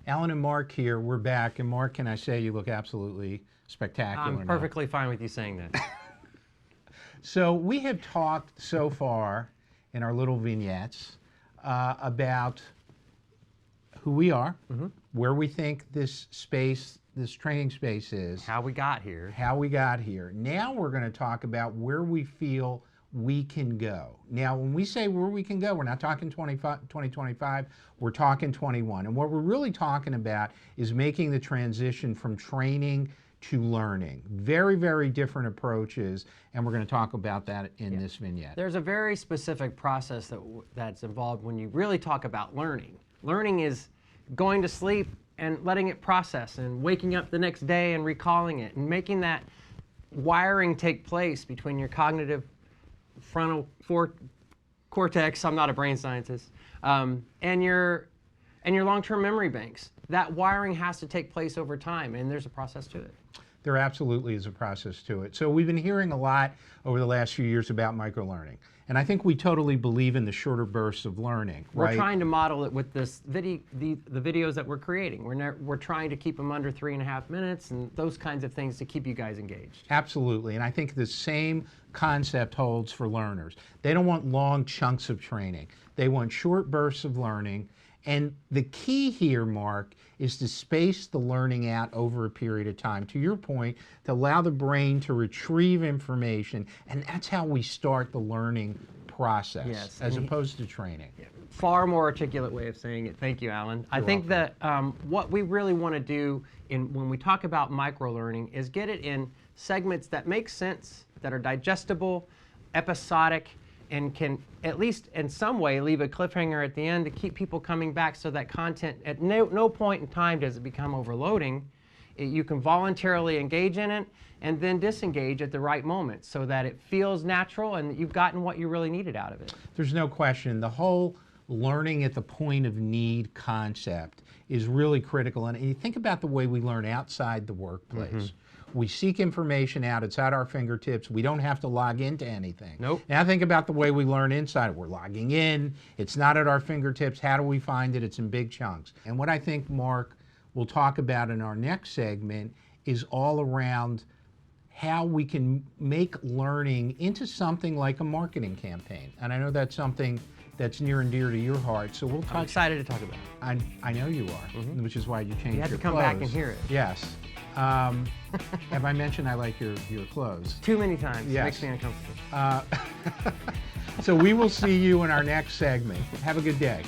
Alan and Mark here. We're back. And Mark, can I say you look absolutely spectacular? I'm perfectly fine with you saying that. So we have talked so far in our little vignettes about who we are, where we think this space, this training space is. How we got here. How we got here. Now we're going to talk about where we feel we can go. Now, when we say where we can go, we're not talking 2025, we're talking 21. And what we're really talking about is making the transition from training to learning. Very, very different approaches, and we're going to talk about that in this vignette. There's a very specific process that's involved when you really talk about learning. Learning is going to sleep and letting it process and waking up the next day and recalling it and making that wiring take place between your cognitive frontal cortex, I'm not a brain scientist, and your long-term memory banks. That wiring has to take place over time, and there's a process to it. There absolutely is a process to it. So we've been hearing a lot over the last few years about microlearning. And I think we totally believe in the shorter bursts of learning. We're trying to model it with this the videos that we're creating. We're trying to keep them under 3.5 minutes and those kinds of things to keep you guys engaged. Absolutely. And I think the same concept holds for learners. They don't want long chunks of training. They want short bursts of learning. And the key here, Mark, is to space the learning out over a period of time. To your point, to allow the brain to retrieve information, and that's how we start the learning process, as opposed to training. Yeah, far more articulate way of saying it. Thank you, Alan. I think that what we really want to do when we talk about microlearning is get it in segments that make sense, that are digestible, episodic, and can, at least in some way, leave a cliffhanger at the end to keep people coming back so that content, at no point in time does it become overloading. You can voluntarily engage in it and then disengage at the right moment so that it feels natural and you've gotten what you really needed out of it. There's no question. The whole learning at the point of need concept is really critical. And you think about the way we learn outside the workplace. We seek information out. It's at our fingertips. We don't have to log into anything. Nope. Now think about the way we learn inside. We're logging in. It's not at our fingertips. How do we find it? It's in big chunks. And what I think Mark will talk about in our next segment is all around how we can make learning into something like a marketing campaign. And I know that's something that's near and dear to your heart. So we'll talk. I'm excited to talk about it. I know you are, which is why you changed your clothes. You had to come back and hear it. Yes. Have I mentioned I like your clothes? Too many times. Yes. It makes me uncomfortable. So we will see you in our next segment. Have a good day.